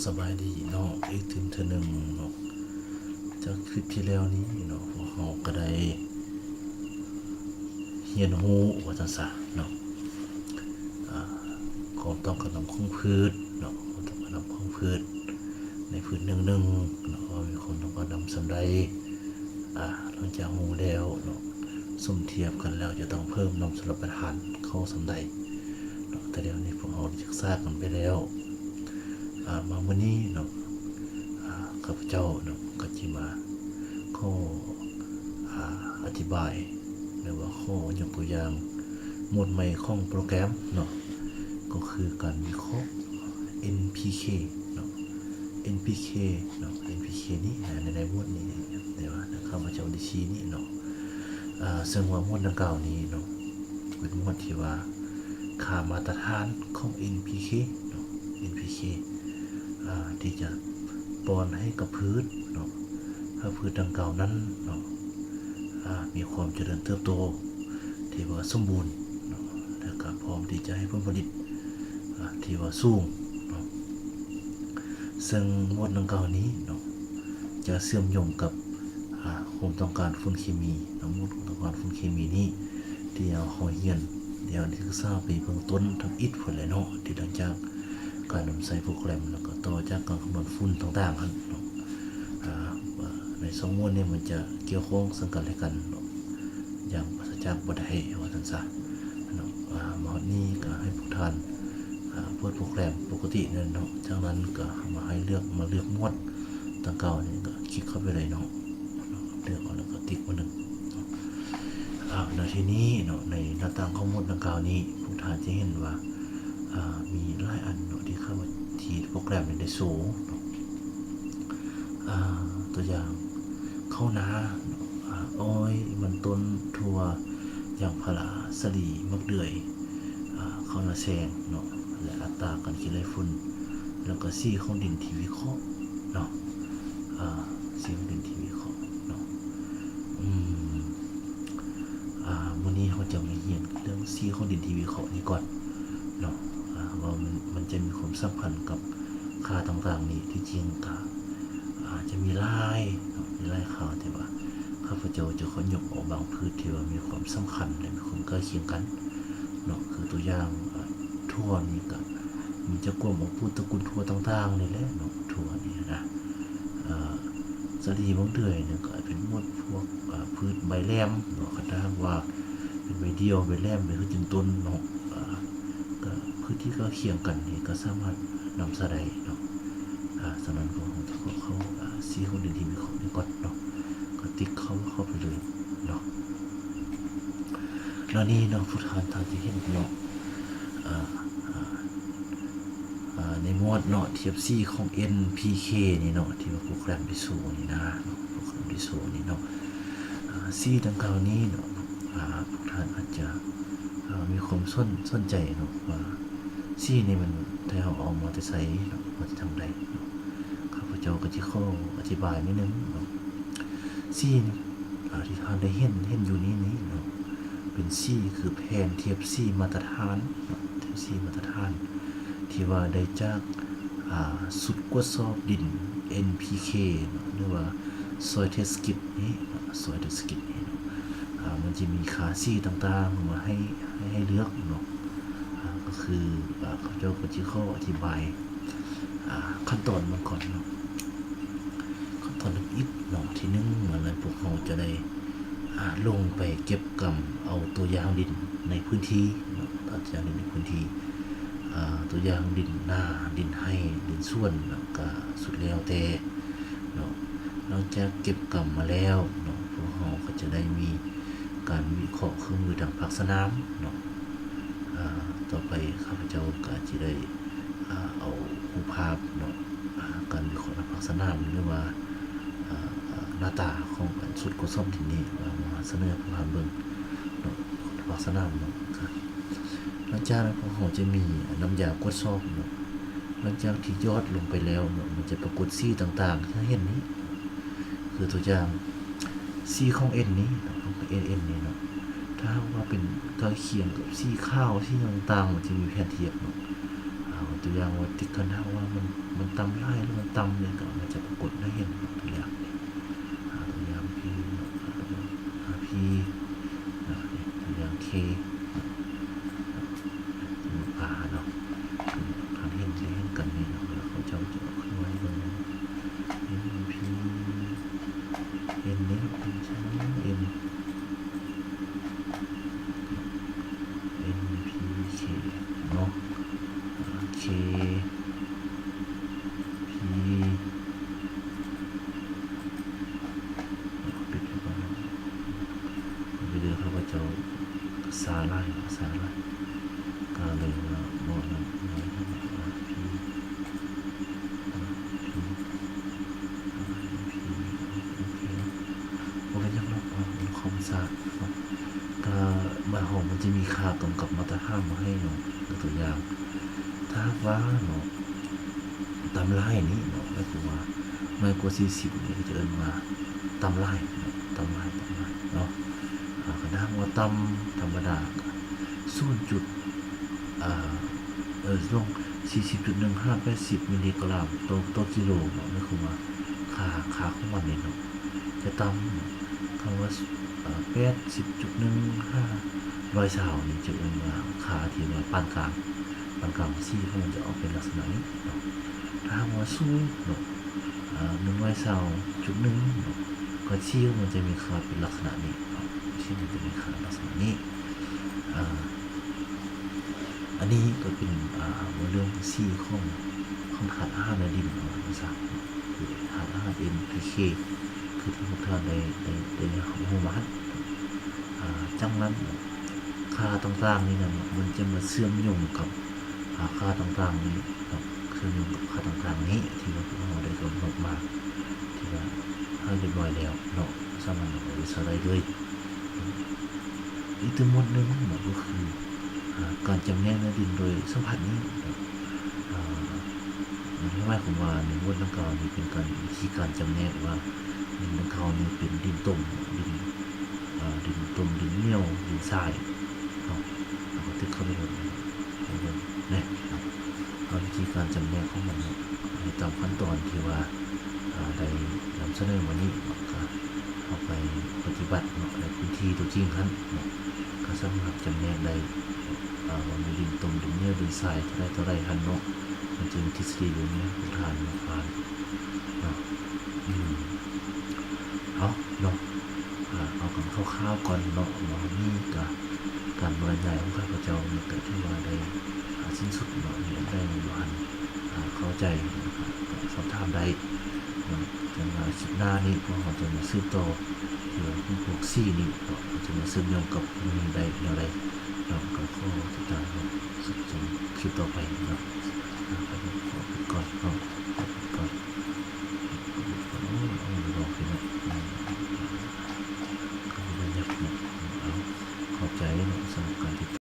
สบายดีเนาะอีกถึงเทอหนึ่งเนาะจากคลิปที่แล้วนี้เนาะพวกเราก็ได้เรียนรู้ว่าจังซะเนาะความต้องการนำของพืชเนาะความต้องการนำของพืชในพืชหนึ่งเนาะว่ามีความต้องการนำสำใดหลังจากรู้แล้วเนาะสมเทียบกันแล้วจะต้องเพิ่มนำสำหรับประทานเข้าสำใดเนาะแต่เดี๋ยวนี้พวกเราศึกษากันไปแล้วมาวันนี้เนาะข้าพเจ้าเนาะก็จะมาข้ออธิบายหรือว่าข้อยกตัวอย่างหมวดใหม่ของโปรแกรมเนาะก็คือการวิเคราะห์ NPK เนาะ NPK เนาะ NPK นี้ในหมวดนี้เดี๋ยวข้าพเจ้าได้ชี้นี่เนาะซึ่งว่าหมวดดังกล่าวนี้เนาะเป็นหมวดที่ว่าค่ามาตรฐานของ NPK เนาะ NPK ที่จะป้อนให้กับพืชเนาะถ้าพืชดังกล่าวนั้นเนาะมีความเจริญเติบโตที่ว่าสมบูรณ์เนาะและก็พร้อมที่จะให้ผลผลิตที่ว่าสูงเนาะซึ่งหมวดดังกล่าวนี้เนาะจะเชื่อมโยงกับความต้องการฝุ่นเคมีเนาะหมวดความต้องการฝุ่นเคมีนี้ที่เราเรียนเดี๋ยวที่ศึกษาไปเบื้องต้นทำอิฐผลเลยเนาะที่หลังจากการนำใส่โปรแกรมแล้วก็ต่อจากการคำนวณฝุ่นต่างๆครับเนาะในสองหมวดนี้มันจะเกี่ยวข้องซึ่งกันและกันเนาะอย่างปราศจากบ่ได้ว่าซั่นซะเนาะหมวดนี้ก็ให้ผู้ท่านเปิดโปรแกรมปกตินั่นเนาะจากนั้นก็มาให้เลือกหมวดดังกล่าวนี่ก็คลิกเข้าไปเลยเนาะเลือกเอาแล้วก็ติ๊กมาหนึ่งในที่นี้เนาะในหน้าต่างข้อมูลดังกล่าวนี้ผู้ท่านจะเห็นว่ามีหลายอันเนาะที่เข้ามาที่โปรแกรมได้สูงตัวอย่างข้าวนาอ้อยมันต้นถั่วยางพาราสลีมะเดื่อยข้าวนาแซงเนาะและอัตราการคิดไรฝุ่นแล้วก็ซี่ของดินทีวิเคราะห์เนาะซี่ของดินทีวิเคราะห์เนาะวันนี้เขาจะมาเรียนเรื่องซี่ของดินทีวิเคราะห์นี้ก่อนเนาะว่ามันจะมีความสัมพันธ์กับค่าต่างๆนี้ที่จริงก็จะมีลายข่าวแต่ว่าข้าพเจ้าจะขอยกออกบางพืชที่ว่ามีความสำคัญและมีความใกล้เคียงกันเนาะคือตัวอย่างทั่วนี่ก็มันจะกลุ่มของพืชตระกูลทั่วต่างๆนี่แหละเนาะทั่วนี่นะสลีบางเดือยเนี่ยก็เป็นหมวดพวกพืชใบแหลมเนาะถ้าว่าเป็นใบเดียวใบแหลมใบคือจึงต้นเนาะก็พืชที่ก็เคียงกันนี่ก็สามารถนำแสดงเนาะสำนักของจะเข้าซีของดินที่มีของนี่ก่อนเนาะก็ติ๊กเข้าไปเลยเนาะแล้วนี่เนาะผู้ทานที่เห็นเนาะในหมวดเนาะเทียบซีของ NPK นี่เนาะที่ว่าโปรแกรมไปสู่นี่นะโปรแกรมไปสู่นี่เนาะซีดังกล่าวนี้เนาะผู้ทานอาจจะมีความสนใจเนาะว่าซีนี่มันถ้าเราเอามาใช้มันจะทำได้ข้าพเจ้าก็จะเข้าอธิบายนิดนึงเนาะซีที่ท่านได้เห็นอยู่นี้เนาะเป็นซีคือแผนเทียบซีมาตรฐานเทียบซีมาตรฐานที่ว่าได้จากสุดกวดสอบดิน NPK หรือว่า Soil Test Kit นี้ Soil Test Kit นี้มันจะมีค่าซีต่างๆมาให้เลือกเนาะก็คือเขาจะเข้าอธิบายขั้นตอนมันก่อนเนาะขั้นตอนอีกเนาะที่นึงเหมือนพวกเราจะได้ลงไปเก็บกำเอาตัวอย่างดินในพื้นที่เนาะตัวอย่างดินในพื้นที่ตัวอย่างดินหน้าดินให้ดินส่วนแล้วก็สุดแล้วแต่เนาะนอกจากเก็บกำมาแล้วเนาะพวกเราก็จะได้มีการวิเคราะห์เครื่องมือทางภาคสนามเนาะต่อไปข้าพเจ้าก็จะได้เอารูปภาพเนาะการวิเคราะห์ทางภาคสนามหรือว่าหน้าตาของการสุดกดซ่อมที่นี่มาเสนอผู้ทำเบิ่งเนาะภาคสนามเนาะหลังจากนั้นพวกเราจะมีน้ำยากดซ่อมเนาะหลังจากที่ยอดลงไปแล้วเนาะมันจะปรากฏสีต่างๆที่เห็นนี้คือตัวอย่างสีของ N นี้ของ N นี้เนาะถ้าว่าเป็นใกล้เคียงกับสีข้าวที่ต่างๆมันจะมีแผนเทียบเนาะ ตัวอย่างว่าติดกันนะว่ามันตำไล่หรือมันตำเนี่ยก็มันจะปรากฏได้เห็นตัวอย่างเนี่ยตัวอย่างพีพีตัวอย่างเคเนาะทานเห็นกันนี่เนาะแล้วเขาจะขึ้นไว้บนเอ็นพีเอ็นนี้เป็นชั้นเอ็นพีเคเนาะเคซาไลก็เลยว่าโมนโอเคยังรับคอมซาก็มาหอมมันจะมีค่ากำกับมาตรฐานมาให้เนาะตัวอย่างถ้าว่าเนาะตำไล่นี้เนาะก็คือว่าไม่กว่า40เนี่ยจะเอิ้นมาตำไล่เนาะกระด้างว่าตำธรรมดาลง 40.1580 มิลลิกรัมต่อกิโลเนาะนี่คือว่าค่าของมันเนี่ยเนาะจะตำคำว่า80.15ร้อยสาวนี่จะเอิ้นว่าค่าที่ว่าปานกลางซี่ของมันจะออกเป็นลักษณะนี้เนาะถ้าว่าสู้เนาะ120.1เนาะก็ซี่มันจะมีค่าเป็นลักษณะนี้เนาะซี่มันจะมีค่าลักษณะนี้อันนี้ก็เป็นเรื่องซี่ของถาดอาหารในดินของภาษาคือถาดอาหาร NPK คือที่พวกท่านได้หูมาจังนั้นค่าต่างๆนี่นะมันจะมาเชื่อมโยงกับค่าต่างๆนี้เชื่อมโยงกับค่าต่างๆนี้ที่เราได้กำหนดมาที่ว่าให้เรียบร้อยแล้วเนาะสามารถเอาไปใช้ได้เลยอีกตัวหมดหนึ่งก็คือการจำแนกเนื้อดินโดยสัมผัสนี้ไม่ว่าผมว่าในวัดนังกล่าวนี้เป็นวิธีการจำแนกว่าดินนังกล่าวนี้เป็นดินต้มดินเหนียวดินทรายเราก็ตึกเข้าไปเลยเนี่ยวิธีการจำแนกของมันตามขั้นตอนที่ว่าได้นำเสนอวันนี้ก็เอาไปปฏิบัติในพื้นที่ตัวจริงขั้นก็สามารถจำแนกได้ว่ามีดินต้มดินเหนียวดินทรายเท่าไรขั้นเนาะมันจะมีทฤษฎีอยู่เนี่ยผู้ทานมาผ่านเนาะเอากันคร่าวๆก่อนเนาะว่านี่กับการบรรยายของข้าพเจ้าเนี่ยเกิดที่ว่าได้สิ้นสุดเนาะเนี่ยได้วันเข้าใจสอบถามได้จะมาชิดหน้านี้ก็จะมาซื้อต่อเกี่ยวกับพวกซี่นี่ก็จะมาซื้อโยงกับมีได้อย่างไรเราก็ข้อติดตามสุดจนคลิปต่อไป